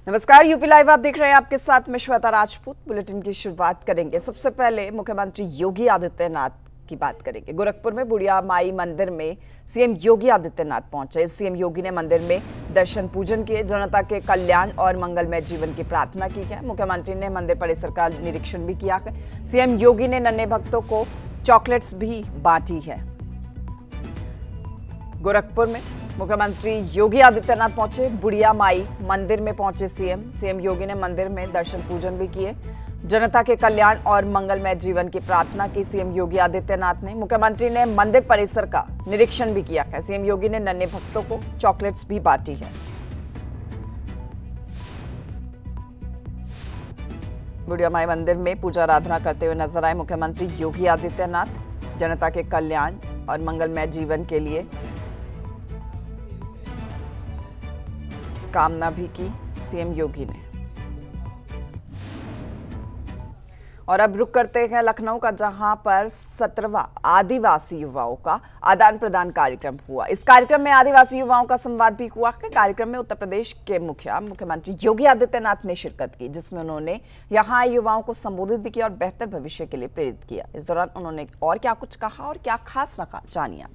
नमस्कार, UP live आप देख रहे हैं। आपके साथ मैं श्वेता राजपूत। बुलेटिन की शुरुआत करेंगे। सबसे पहले मुख्यमंत्री योगी आदित्यनाथ की बात करेंगे। गोरखपुर में बुढ़िया माई मंदिर में सीएम योगी आदित्यनाथ पहुंचे। सीएम योगी ने मंदिर में दर्शन पूजन किए, जनता के कल्याण और मंगलमय जीवन की प्रार्थना की है। मुख्यमंत्री ने मंदिर परिसर का निरीक्षण भी किया है। सीएम योगी ने नन्हे भक्तों को चॉकलेट्स भी बांटी है। गोरखपुर में मुख्यमंत्री योगी आदित्यनाथ पहुंचे। बुढ़िया माई मंदिर में पहुंचे सीएम योगी ने मंदिर में दर्शन पूजन भी किए, जनता के कल्याण और मंगलमय जीवन की प्रार्थना की। सीएम योगी आदित्यनाथ ने मुख्यमंत्री ने मंदिर परिसर का निरीक्षण भी किया है। सीएम योगी ने नन्हे भक्तों को चॉकलेट्स भी बांटी है। बुढ़िया माई मंदिर में पूजा आराधना करते हुए नजर आए मुख्यमंत्री योगी आदित्यनाथ। जनता के कल्याण और मंगलमय जीवन के लिए कामना भी की सीएम योगी ने। और अब रुक करते हैं लखनऊ का, जहां पर 17वां आदिवासी युवाओं का आदान प्रदान कार्यक्रम हुआ। इस कार्यक्रम में आदिवासी युवाओं का संवाद भी हुआ है। कार्यक्रम में उत्तर प्रदेश के मुख्यमंत्री योगी आदित्यनाथ ने शिरकत की, जिसमें उन्होंने यहां आए युवाओं को संबोधित भी किया और बेहतर भविष्य के लिए प्रेरित किया। इस दौरान उन्होंने और क्या कुछ कहा और क्या खास रखा, जानिए।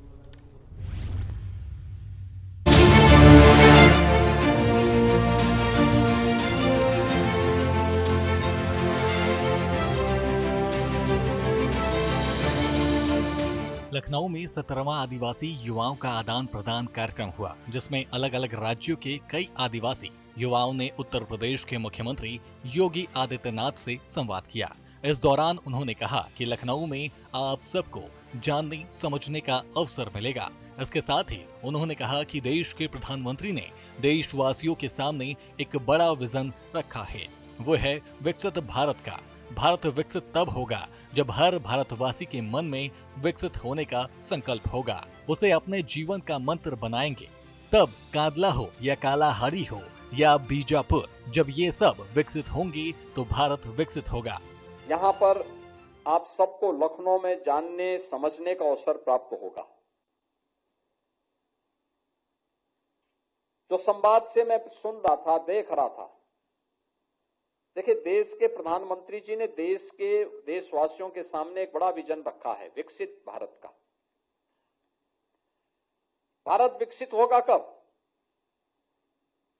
लखनऊ में 17वां आदिवासी युवाओं का आदान प्रदान कार्यक्रम हुआ, जिसमें अलग अलग राज्यों के कई आदिवासी युवाओं ने उत्तर प्रदेश के मुख्यमंत्री योगी आदित्यनाथ से संवाद किया। इस दौरान उन्होंने कहा कि लखनऊ में आप सबको जानने समझने का अवसर मिलेगा। इसके साथ ही उन्होंने कहा कि देश के प्रधानमंत्री ने देशवासियों के सामने एक बड़ा विजन रखा है, वो है विकसित भारत का। भारत विकसित तब होगा जब हर भारतवासी के मन में विकसित होने का संकल्प होगा। उसे अपने जीवन का मंत्र बनाएंगे। तब कांदला हो या कालाहारी हो या बीजापुर, जब ये सब विकसित होंगे तो भारत विकसित होगा। यहाँ पर आप सबको लखनऊ में जानने समझने का अवसर प्राप्त होगा। जो संवाद से मैं सुन रहा था, देख रहा था, देखिए, देश के प्रधानमंत्री जी ने देशवासियों के सामने एक बड़ा विजन रखा है, विकसित भारत का। भारत विकसित होगा कब?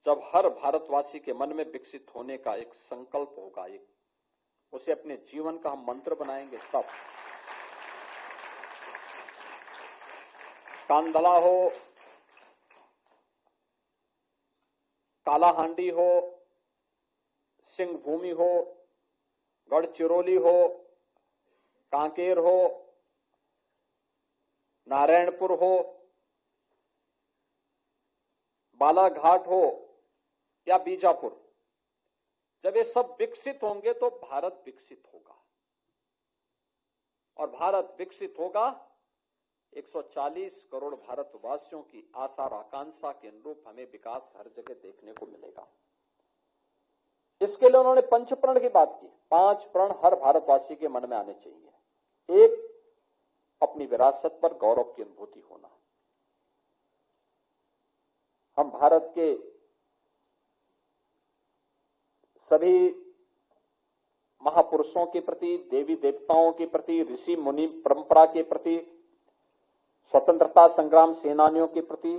जब हर भारतवासी के मन में विकसित होने का एक संकल्प होगा, उसे अपने जीवन का हम मंत्र बनाएंगे तब। कांदला हो, कालाहांडी हो, सिंह भूमि हो, गढ़चिरौली हो, कांकेर हो, नारायणपुर हो, बालाघाट हो या बीजापुर, जब ये सब विकसित होंगे तो भारत विकसित होगा। और भारत विकसित होगा 140 करोड़ भारतवासियों की आशा और आकांक्षा के अनुरूप हमें विकास हर जगह देखने को मिलेगा। इसके लिए उन्होंने पंचप्रण की बात की। 5 प्रण हर भारतवासी के मन में आने चाहिए। एक, अपनी विरासत पर गौरव की अनुभूति होना। हम भारत के सभी महापुरुषों के प्रति, देवी देवताओं के प्रति, ऋषि मुनि परंपरा के प्रति, स्वतंत्रता संग्राम सेनानियों के प्रति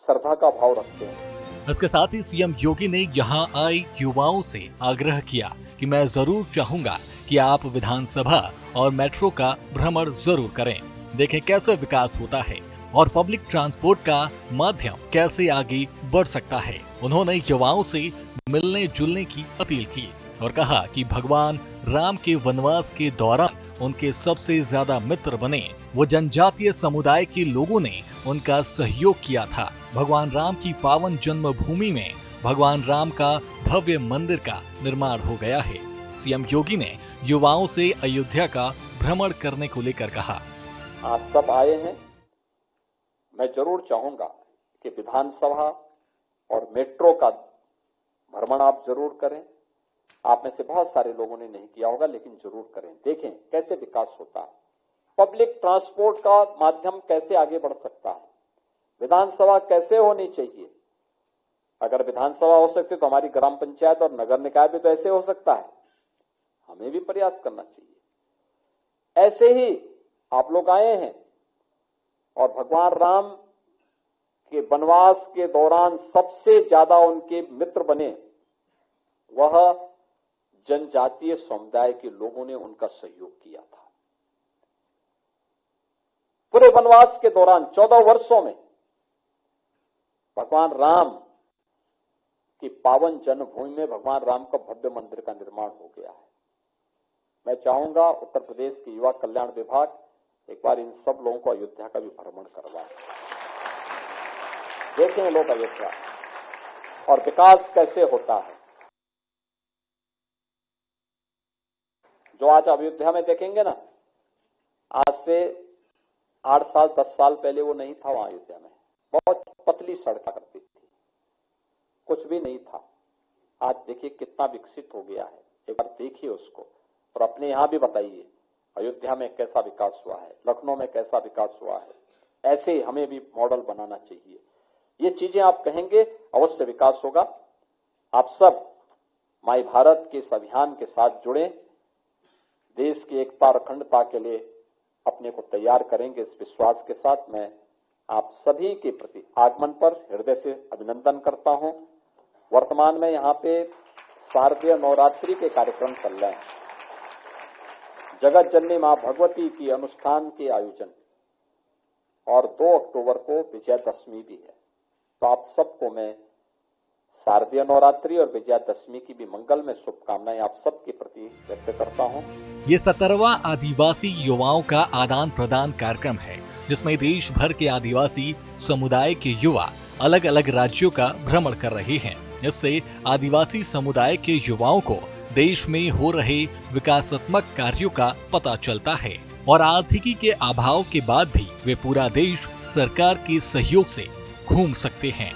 श्रद्धा का भाव रखते हैं। इसके साथ ही सीएम योगी ने यहाँ आए युवाओं से आग्रह किया कि मैं जरूर चाहूंगा कि आप विधानसभा और मेट्रो का भ्रमण जरूर करें, देखें कैसे विकास होता है और पब्लिक ट्रांसपोर्ट का माध्यम कैसे आगे बढ़ सकता है। उन्होंने युवाओं से मिलने जुलने की अपील की और कहा कि भगवान राम के वनवास के दौरान उनके सबसे ज्यादा मित्र बने वो जनजातीय समुदाय के लोगों ने उनका सहयोग किया था। भगवान राम की पावन जन्मभूमि में भगवान राम का भव्य मंदिर का निर्माण हो गया है। सीएम योगी ने युवाओं से अयोध्या का भ्रमण करने को लेकर कहा, आप सब आए हैं, मैं जरूर चाहूंगा कि विधानसभा और मेट्रो का भ्रमण आप जरूर करें। आप में से बहुत सारे लोगों ने नहीं किया होगा, लेकिन जरूर करें, देखें कैसे विकास होता है, पब्लिक ट्रांसपोर्ट का माध्यम कैसे आगे बढ़ सकता है, विधानसभा कैसे होनी चाहिए, अगर विधानसभा हो सकती तो हमारी ग्राम पंचायत और नगर निकाय भी तो ऐसे हो सकता है। हमें भी प्रयास करना चाहिए। ऐसे ही आप लोग आए हैं और भगवान राम के वनवास के दौरान सबसे ज्यादा उनके मित्र बने वह जनजातीय समुदाय के लोगों ने उनका सहयोग किया था। पूरे वनवास के दौरान 14 वर्षों में भगवान राम की पावन जन्मभूमि में भगवान राम का भव्य मंदिर का निर्माण हो गया है। मैं चाहूंगा उत्तर प्रदेश के युवा कल्याण विभाग एक बार इन सब लोगों को अयोध्या का भी भ्रमण करवाए, देखें लोग अयोध्या और विकास कैसे होता है। जो आज अयोध्या में देखेंगे ना, आज से 8 साल 10 साल पहले वो नहीं था। वहां अयोध्या में बहुत पतली सड़क करती थी, कुछ भी नहीं था। आज देखिए कितना विकसित हो गया है। एक बार देखिए उसको और अपने यहां भी बताइए अयोध्या में कैसा विकास हुआ है, लखनऊ में कैसा विकास हुआ है। ऐसे ही हमें भी मॉडल बनाना चाहिए। ये चीजें आप कहेंगे अवश्य विकास होगा। आप सब माई भारत के इस अभियान के साथ जुड़े, देश की एकता और अखंडता के लिए अपने को तैयार करेंगे। इस विश्वास के साथ मैं आप सभी के प्रति आगमन पर हृदय से अभिनंदन करता हूं। वर्तमान में यहाँ पे शारदीय नवरात्रि के कार्यक्रम चल रहे हैं। जगत जननी मां भगवती की अनुष्ठान के आयोजन और 2 अक्टूबर को विजयादशमी भी है। तो आप सबको मैं शारदीय नवरात्रि और विजयादशमी की भी मंगल में शुभकामनाएं आप सबके प्रति व्यक्त करता हूं। ये 17वां आदिवासी युवाओं का आदान प्रदान कार्यक्रम है, जिसमें देश भर के आदिवासी समुदाय के युवा अलग अलग राज्यों का भ्रमण कर रहे हैं। इससे आदिवासी समुदाय के युवाओं को देश में हो रहे विकासात्मक कार्यों का पता चलता है और आर्थिकी के अभाव के बाद भी वे पूरा देश सरकार के सहयोग से घूम सकते हैं।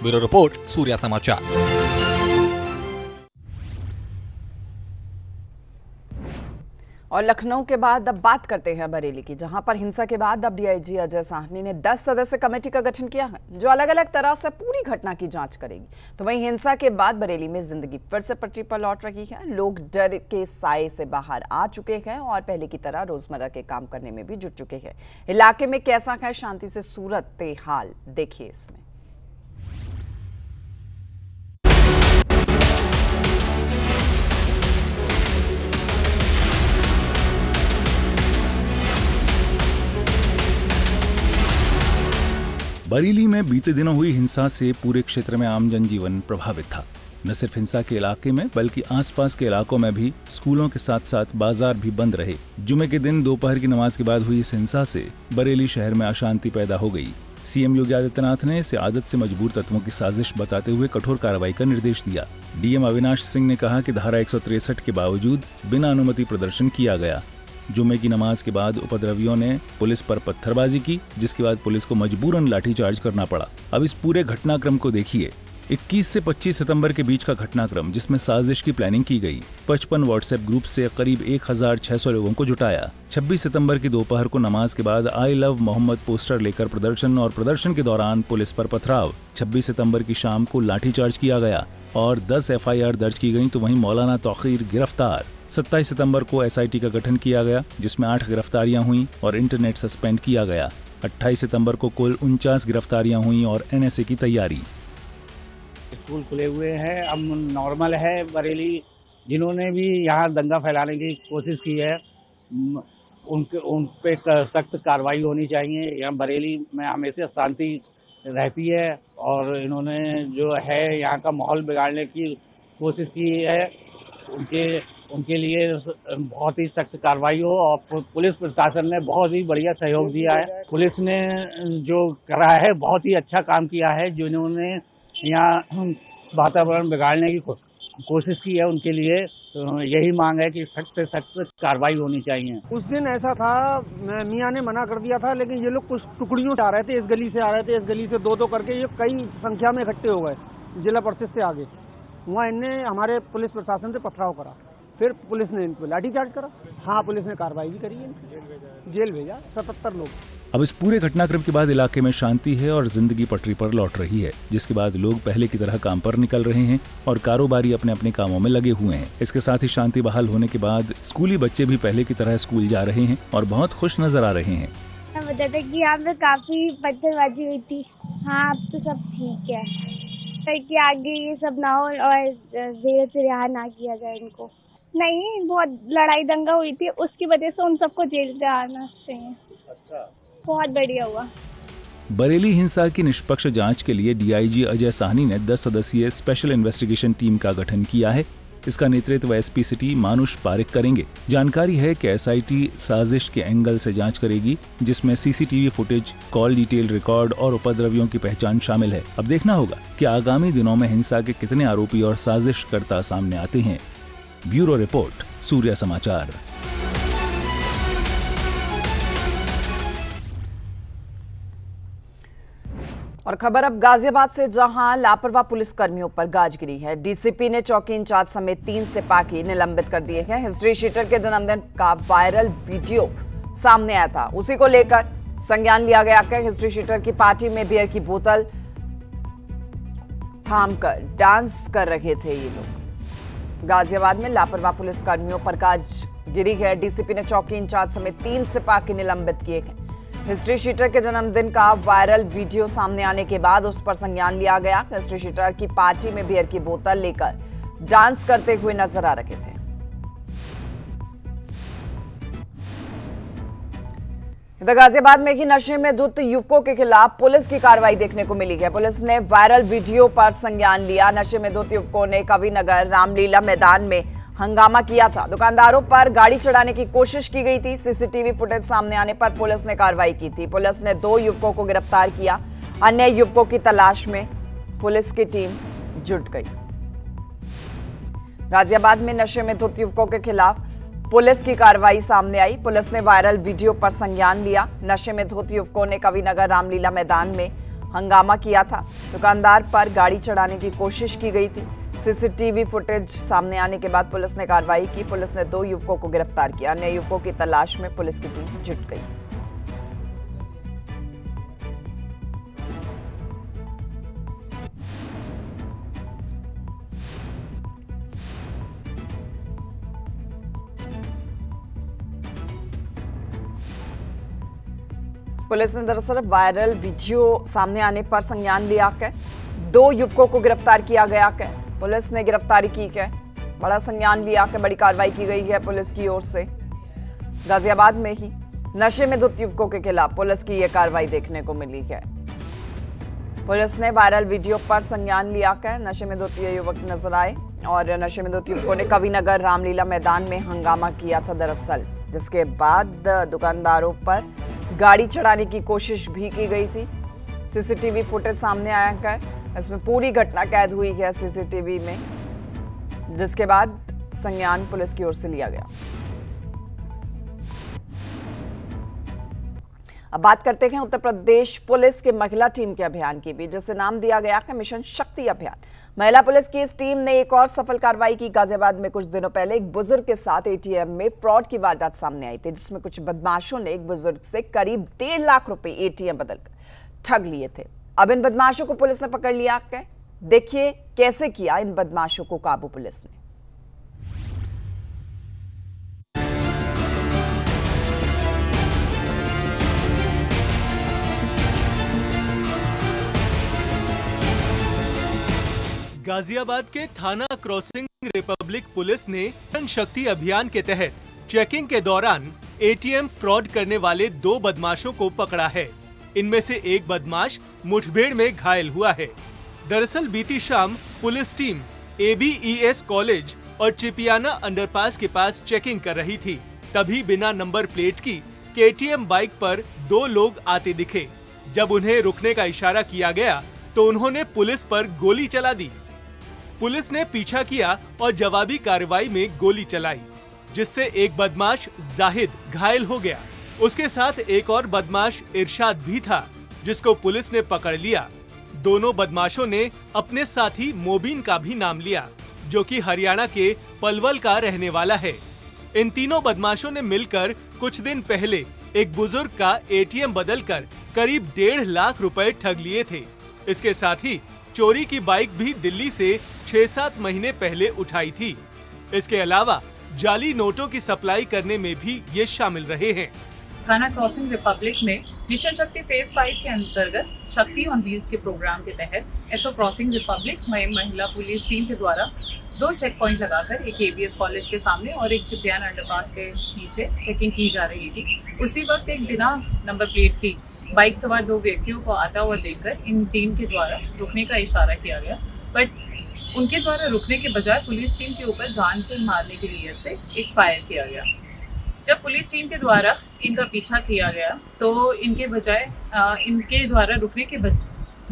ब्यूरो रिपोर्ट, सूर्या समाचार। और लखनऊ के बाद अब बात करते हैं बरेली की, जहां पर हिंसा के बाद अब डीआईजी अजय साहनी ने 10 सदस्य कमेटी का गठन किया है, जो अलग अलग तरह से पूरी घटना की जांच करेगी। तो वहीं हिंसा के बाद बरेली में जिंदगी फिर से पटरी पर लौट रही है। लोग डर के साए से बाहर आ चुके हैं और पहले की तरह रोजमर्रा के काम करने में भी जुट चुके हैं। इलाके में कैसा है शांति से सूरत हाल, देखिए इसमें। बरेली में बीते दिनों हुई हिंसा से पूरे क्षेत्र में आम जनजीवन प्रभावित था। न सिर्फ हिंसा के इलाके में बल्कि आसपास के इलाकों में भी स्कूलों के साथ साथ बाजार भी बंद रहे। जुमे के दिन दोपहर की नमाज के बाद हुई इस हिंसा से बरेली शहर में अशांति पैदा हो गई। सीएम योगी आदित्यनाथ ने इसे आदत से मजबूर तत्वों की साजिश बताते हुए कठोर कार्रवाई का निर्देश दिया। डीएम अविनाश सिंह ने कहा कि धारा 163 के बावजूद बिना अनुमति प्रदर्शन किया गया। जुमे की नमाज के बाद उपद्रवियों ने पुलिस पर पत्थरबाजी की, जिसके बाद पुलिस को मजबूरन लाठीचार्ज करना पड़ा। अब इस पूरे घटनाक्रम को देखिए। 21 से 25 सितंबर के बीच का घटनाक्रम, जिसमें साजिश की प्लानिंग की गई। 55 व्हाट्सएप ग्रुप से करीब 1600 लोगों को जुटाया। 26 सितंबर की दोपहर को नमाज के बाद आई लव मोहम्मद पोस्टर लेकर प्रदर्शन और प्रदर्शन के दौरान पुलिस पर पथराव। 26 सितंबर की शाम को लाठीचार्ज किया गया और 10 FIR दर्ज की गई। तो वहीं मौलाना तौकीर गिरफ्तार। 27 सितंबर को SIT का गठन किया गया, जिसमें 8 गिरफ्तारियां हुई और इंटरनेट सस्पेंड किया गया। 28 सितंबर को कुल 49 गिरफ्तारियां हुई और NSA की तैयारी। स्कूल खुले हुए हैं, अब नॉर्मल है। बरेली जिन्होंने भी यहाँ दंगा फैलाने की कोशिश की है उन पे सख्त कार्रवाई होनी चाहिए। यहाँ बरेली में हमेशा शांति रहती है और इन्होंने जो है यहाँ का माहौल बिगाड़ने की कोशिश की है। उनके लिए बहुत ही सख्त कार्रवाई हो और पुलिस प्रशासन ने बहुत ही बढ़िया सहयोग दिया है। पुलिस ने जो करा है बहुत ही अच्छा काम किया है। जिन्होंने यहाँ वातावरण बिगाड़ने की कोशिश की है उनके लिए तो यही मांग है कि सख्त से सख्त कार्रवाई होनी चाहिए। उस दिन ऐसा था, मियाँ ने मना कर दिया था, लेकिन ये लोग कुछ टुकड़ियों से आ रहे थे, इस गली से आ रहे थे, इस गली से दो करके ये कई संख्या में इकट्ठे हो गए जिला परिषद से आगे। वहाँ इनने हमारे पुलिस प्रशासन से पथराव करा, फिर पुलिस ने इन पर लाठीचार्ज करा। हाँ, पुलिस ने कार्रवाई भी करी है, जेल भेजा 77 लोग। अब इस पूरे घटनाक्रम के बाद इलाके में शांति है और जिंदगी पटरी पर लौट रही है, जिसके बाद लोग पहले की तरह काम पर निकल रहे हैं और कारोबारी अपने अपने कामों में लगे हुए हैं। इसके साथ ही शांति बहाल होने के बाद स्कूली बच्चे भी पहले की तरह स्कूल जा रहे हैं और बहुत खुश नजर आ रहे हैं। बता था कि यहाँ पे काफी पत्थरबाजी हुई थी। हाँ, अब तो सब ठीक है, कि आगे ये सब ना हो और जेल से रिहा ना किया जाए इनको। नहीं, बहुत लड़ाई दंगा हुई थी, उसकी वजह से उन सबको जेल से आना चाहिए। अच्छा, बहुत बढ़िया हुआ। बरेली हिंसा की निष्पक्ष जांच के लिए डीआईजी अजय साहनी ने 10 सदस्यीय स्पेशल इन्वेस्टिगेशन टीम का गठन किया है। इसका नेतृत्व एसपी सिटी मानुष पारिक करेंगे। जानकारी है कि एसआईटी साजिश के एंगल से जांच करेगी, जिसमें CCTV footage, call detail record और उपद्रवियों की पहचान शामिल है। अब देखना होगा कि आगामी दिनों में हिंसा के कितने आरोपी और साजिशकर्ता सामने आते हैं। ब्यूरो रिपोर्ट, सूर्य समाचार। और खबर अब गाजियाबाद से, जहां लापरवाह पुलिस कर्मियों पर गाज गिरी है। डीसीपी ने चौकी इंचार्ज समेत 3 सिपाही निलंबित कर दिए हैं। हिस्ट्री शीटर के जन्मदिन का वायरल वीडियो सामने आया था, उसी को लेकर संज्ञान लिया गया कि हिस्ट्री शीटर की पार्टी में बियर की बोतल थामकर डांस कर रहे थे ये लोग। गाजियाबाद में लापरवाह पुलिस कर्मियों पर गाज गिरी है। डीसीपी ने चौकी इंचार्ज समेत 3 सिपाही निलंबित किए हैं। हिस्ट्री शीटर के जन्मदिन का वायरल वीडियो सामने आने के बाद उस पर संज्ञान लिया गया। हिस्ट्री शीटर की पार्टी में बियर की बोतल लेकर डांस करते हुए नजर आ रहे थे। इधर गाजियाबाद में ही नशे में धुत युवकों के खिलाफ पुलिस की कार्रवाई देखने को मिली है। पुलिस ने वायरल वीडियो पर संज्ञान लिया। नशे में धुत युवकों ने कविनगर रामलीला मैदान में हंगामा किया था। दुकानदारों पर गाड़ी चढ़ाने की कोशिश की गई थी। सीसीटीवी फुटेज सामने आने पर पुलिस ने कार्रवाई की थी। पुलिस ने 2 युवकों को गिरफ्तार किया। अन्य युवकों की तलाश में पुलिस की टीम जुट गई। गाजियाबाद में नशे में धुत युवकों के खिलाफ पुलिस की कार्रवाई सामने आई। पुलिस ने वायरल वीडियो पर संज्ञान लिया। नशे में धुत युवकों ने कविनगर रामलीला मैदान में हंगामा किया था। दुकानदार पर गाड़ी चढ़ाने की कोशिश की गई थी। सीसीटीवी फुटेज सामने आने के बाद पुलिस ने कार्रवाई की। पुलिस ने 2 युवकों को गिरफ्तार किया। अन्य युवकों की तलाश में पुलिस की टीम जुट गई। पुलिस ने दरअसल वायरल वीडियो सामने आने पर संज्ञान लिया है। 2 युवकों को गिरफ्तार किया गया है। पुलिस ने गिरफ्तारी की है, बड़ा संज्ञान लिया है, बड़ी कार्रवाई की गई है पुलिस की ओर से। गाजियाबाद में ही नशे में धुत युवकों के खिलाफ पुलिस की यह कार्रवाई देखने को मिली है। पुलिस ने वायरल वीडियो पर संज्ञान लिया है। नशे में धुत ये युवक नजर आए और नशे में धुत युवकों ने कविनगर रामलीला मैदान में हंगामा किया था दरअसल, जिसके बाद दुकानदारों पर गाड़ी चढ़ाने की कोशिश भी की गई थी। सीसीटीवी फुटेज सामने आया है, इसमें पूरी घटना कैद हुई है सीसीटीवी में, जिसके बाद संज्ञान पुलिस की ओर से लिया गया। अब बात करते हैं उत्तर प्रदेश पुलिस के महिला टीम के अभियान की भी, जिसे नाम दिया गया है मिशन शक्ति अभियान। महिला पुलिस की इस टीम ने एक और सफल कार्रवाई की। गाजियाबाद में कुछ दिनों पहले एक बुजुर्ग के साथ एटीएम में फ्रॉड की वारदात सामने आई थी, जिसमें कुछ बदमाशों ने एक बुजुर्ग से करीब 1.5 लाख रुपए एटीएम बदलकर ठग लिए थे। अब इन बदमाशों को पुलिस ने पकड़ लिया है। देखिए कैसे किया इन बदमाशों को काबू पुलिस ने। गाजियाबाद के थाना क्रॉसिंग रिपब्लिक पुलिस ने मिशन शक्ति अभियान के तहत चेकिंग के दौरान एटीएम फ्रॉड करने वाले 2 बदमाशों को पकड़ा है। इनमें से एक बदमाश मुठभेड़ में घायल हुआ है। दरअसल बीती शाम पुलिस टीम ABES कॉलेज और चिपियाना अंडरपास के पास चेकिंग कर रही थी। तभी बिना नंबर प्लेट की KTM बाइक पर 2 लोग आते दिखे। जब उन्हें रुकने का इशारा किया गया तो उन्होंने पुलिस पर गोली चला दी। पुलिस ने पीछा किया और जवाबी कार्रवाई में गोली चलाई, जिससे एक बदमाश जाहिद घायल हो गया। उसके साथ एक और बदमाश इरशाद भी था, जिसको पुलिस ने पकड़ लिया। दोनों बदमाशों ने अपने साथी मोबिन का भी नाम लिया, जो कि हरियाणा के पलवल का रहने वाला है। इन तीनों बदमाशों ने मिलकर कुछ दिन पहले एक बुजुर्ग का एटीएम बदलकर करीब 1.5 लाख रुपए ठग लिए थे। इसके साथ ही चोरी की बाइक भी दिल्ली से 6-7 महीने पहले उठाई थी। इसके अलावा जाली नोटों की सप्लाई करने में भी ये शामिल रहे हैं। थाना क्रॉसिंग रिपब्लिक में मिशन शक्ति फेज 5 के अंतर्गत शक्ति ऑन व्हील्स के प्रोग्राम के तहत एसओ क्रॉसिंग रिपब्लिक में महिला पुलिस टीम के द्वारा 2 चेक पॉइंट लगाकर एक एबीएस कॉलेज के सामने और एक चिपियान अंडरपास के नीचे चेकिंग की जा रही थी। उसी वक्त एक बिना नंबर प्लेट की बाइक सवार 2 व्यक्तियों को आता हुआ देखकर इन टीम के द्वारा रुकने का इशारा किया गया, बट उनके द्वारा रुकने के बजाय पुलिस टीम के ऊपर जान से मारने की नीयत से एक फायर किया गया। जब पुलिस टीम के द्वारा इनका पीछा किया गया तो इनके द्वारा रुकने के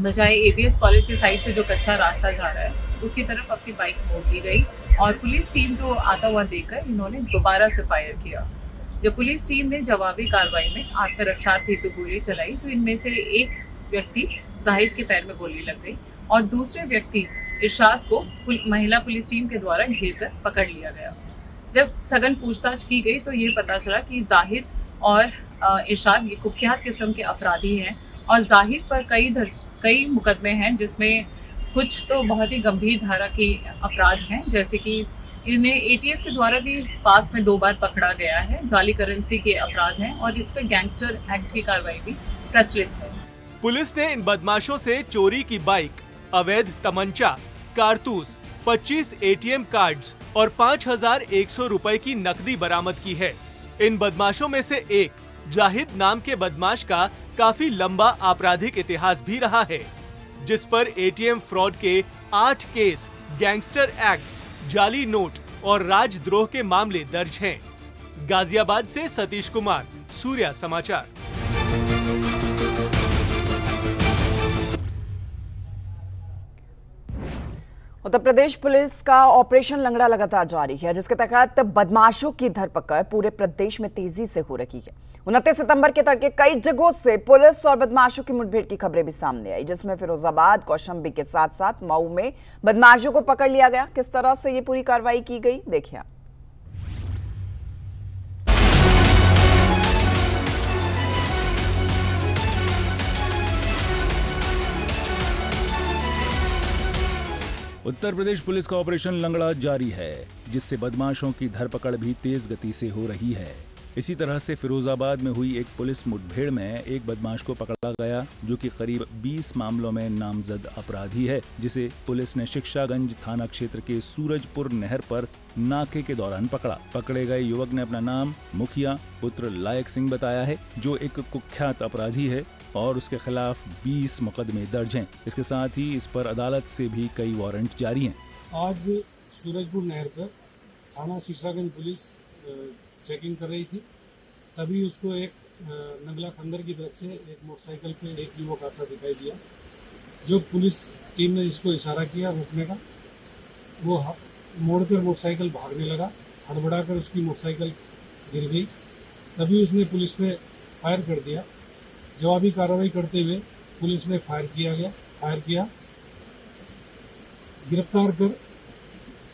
बजाय एबीएस कॉलेज के साइड से जो कच्चा रास्ता जा रहा है उसकी तरफ अपनी बाइक मोड़ दी गई और पुलिस टीम को आता हुआ देखकर इन्होंने दोबारा से फायर किया। जब पुलिस टीम ने जवाबी कार्रवाई में आत्मरक्षार्थ हेतु गोली चलाई तो इनमें से एक व्यक्ति जाहिद के पैर में गोली लग गई और दूसरे व्यक्ति इरशाद को महिला पुलिस टीम के द्वारा घेरकर पकड़ लिया गया। जब सघन पूछताछ की गई तो ये पता चला कि जाहिद और इरशाद ये कुख्यात किस्म के अपराधी हैं और जाहिद पर कई मुकदमे हैं, जिसमें कुछ तो बहुत ही गंभीर धारा के अपराध हैं, जैसे कि इन्हें एटीएस के द्वारा भी पास्ट में 2 बार पकड़ा गया है, जाली करेंसी के अपराध हैं और इस पर गैंगस्टर एक्ट की कार्रवाई भी प्रचलित है। पुलिस ने इन बदमाशों से चोरी की बाइक, अवैध तमंचा, कारतूस, 25 एटीएम कार्ड्स और 5,100 रुपए की नकदी बरामद की है। इन बदमाशों में से एक जाहिद नाम के बदमाश का काफी लंबा आपराधिक इतिहास भी रहा है, जिस पर एटीएम फ्रॉड के 8 केस, गैंगस्टर एक्ट, जाली नोट और राजद्रोह के मामले दर्ज हैं। गाजियाबाद से सतीश कुमार, सूर्या समाचार। उत्तर प्रदेश पुलिस का ऑपरेशन लंगड़ा लगातार जारी है, जिसके तहत बदमाशों की धरपकड़ पूरे प्रदेश में तेजी से हो रही है। 29 सितंबर के तड़के कई जगहों से पुलिस और बदमाशों की मुठभेड़ की खबरें भी सामने आई, जिसमें फिरोजाबाद, कौशाम्बी के साथ साथ मऊ में बदमाशों को पकड़ लिया गया। किस तरह से ये पूरी कार्रवाई की गई, देखिए। उत्तर प्रदेश पुलिस का ऑपरेशन लंगड़ा जारी है, जिससे बदमाशों की धरपकड़ भी तेज गति से हो रही है। इसी तरह से फिरोजाबाद में हुई एक पुलिस मुठभेड़ में एक बदमाश को पकड़ा गया, जो कि करीब 20 मामलों में नामजद अपराधी है, जिसे पुलिस ने शिक्षागंज थाना क्षेत्र के सूरजपुर नहर पर नाके के दौरान पकड़ा। पकड़े गए युवक ने अपना नाम मुखिया पुत्र लायक सिंह बताया है, जो एक कुख्यात अपराधी है और उसके खिलाफ 20 मुकदमे दर्ज हैं। इसके साथ ही इस पर अदालत से भी कई वारंट जारी हैं। आज सूरजपुर नहर पर थाना शिक्षागंज पुलिस चेकिंग कर रही थी, तभी उसको एक नगला खंडर की तरफ से एक मोटरसाइकिल पे एक युवक आता दिखाई दिया। जो पुलिस टीम ने इसको इशारा किया रोकने का, वो मोड़कर मोटरसाइकिल भागने लगा। हड़बड़ाकर उसकी मोटरसाइकिल गिर गई, तभी उसने पुलिस पे फायर कर दिया। जवाबी कार्रवाई करते हुए पुलिस ने फायर किया, गिरफ्तार कर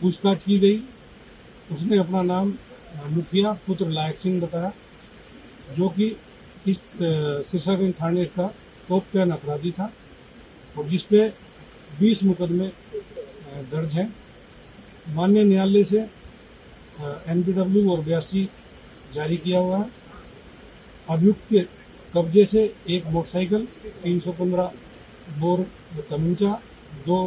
पूछताछ की गई। उसने अपना नाम मुखिया पुत्र लायक सिंह बताया, जो कि इस शिक्षागंज थाने का टॉप 10 अपराधी था और जिसपे 20 मुकदमे दर्ज हैं। माननीय न्यायालय से NPW और 82 जारी किया हुआ है। अभियुक्त के कब्जे से एक मोटरसाइकिल, 315 बोर तमंचा, 2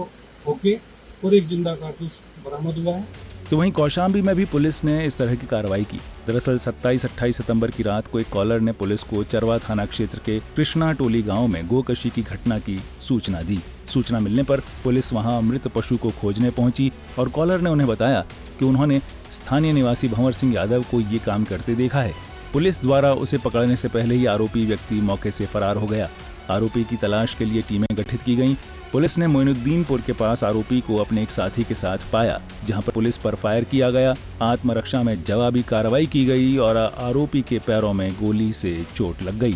होके और एक जिंदा कारतूस बरामद हुआ है। तो वहीं कौशाम्बी में भी पुलिस ने इस तरह की कार्रवाई की। दरअसल 27-28 सितंबर की रात को एक कॉलर ने पुलिस को चरवा थाना क्षेत्र के कृष्णा टोली गांव में गोकशी की घटना की सूचना दी। सूचना मिलने पर पुलिस वहां मृत पशु को खोजने पहुंची और कॉलर ने उन्हें बताया कि उन्होंने स्थानीय निवासी भंवर सिंह यादव को ये काम करते देखा है। पुलिस द्वारा उसे पकड़ने से पहले ही आरोपी व्यक्ति मौके से फरार हो गया। आरोपी की तलाश के लिए टीमें गठित की गईं। पुलिस ने मोइनुद्दीनपुर के पास आरोपी को अपने एक साथी के साथ पाया, जहां पर पुलिस पर फायर किया गया। आत्मरक्षा में जवाबी कार्रवाई की गई और आरोपी के पैरों में गोली से चोट लग गई।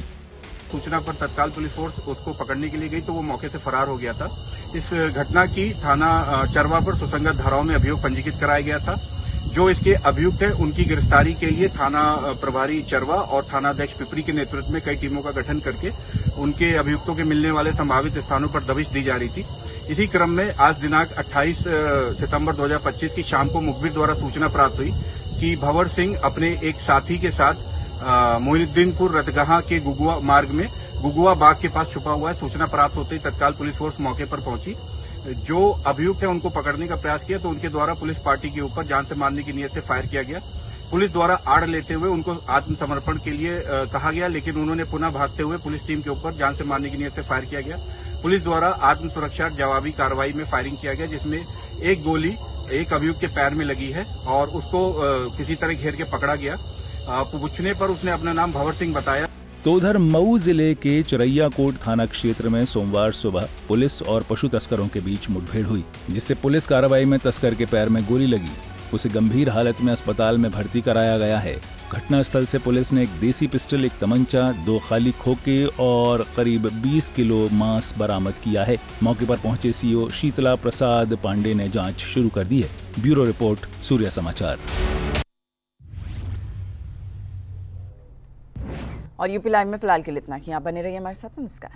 सूचना पर तत्काल पुलिस फोर्स उसको पकड़ने के लिए गई तो वो मौके से फरार हो गया था। इस घटना की थाना चरवा पर सुसंगत धाराओं में अभियोग पंजीकृत कराया गया था। जो इसके अभियुक्त हैं उनकी गिरफ्तारी के लिए थाना प्रभारी चरवा और थानाध्यक्ष पिपरी के नेतृत्व में कई टीमों का गठन करके उनके अभियुक्तों के मिलने वाले संभावित स्थानों पर दबिश दी जा रही थी। इसी क्रम में आज दिनांक 28 सितंबर 2025 की शाम को मुखबिर द्वारा सूचना प्राप्त हुई कि भंवर सिंह अपने एक साथी के साथ मोइनुद्दीनपुर रतगहा के गुगुआ मार्ग में गुगुआ बाग के पास छुपा हुआ है। सूचना प्राप्त होते ही तत्काल पुलिस फोर्स मौके पर पहुंची। जो अभियुक्त है उनको पकड़ने का प्रयास किया तो उनके द्वारा पुलिस पार्टी के ऊपर जान से मारने की नीयत से फायर किया गया। पुलिस द्वारा आड़ लेते हुए उनको आत्मसमर्पण के लिए कहा गया, लेकिन उन्होंने पुनः भागते हुए पुलिस टीम के ऊपर जान से मारने की नीयत से फायर किया गया। पुलिस द्वारा आत्मसुरक्षा जवाबी कार्रवाई में फायरिंग किया गया, जिसमें एक गोली एक अभियुक्त के पैर में लगी है और उसको किसी तरह घेर के पकड़ा गया। पूछने पर उसने अपना नाम भंवर सिंह बताया। तो उधर मऊ जिले के चिरैयाकोट थाना क्षेत्र में सोमवार सुबह पुलिस और पशु तस्करों के बीच मुठभेड़ हुई, जिससे पुलिस कार्रवाई में तस्कर के पैर में गोली लगी। उसे गंभीर हालत में अस्पताल में भर्ती कराया गया है। घटनास्थल से पुलिस ने एक देसी पिस्टल, एक तमंचा, 2 खाली खोखे और करीब 20 किलो मांस बरामद किया है। मौके पर पहुंचे सीओ शीतला प्रसाद पांडे ने जांच शुरू कर दी है। ब्यूरो रिपोर्ट, सूर्य समाचार। और यूपी लाइव में फिलहाल के लिए इतना ही। आप बने रहिए हमारे साथ। नमस्कार।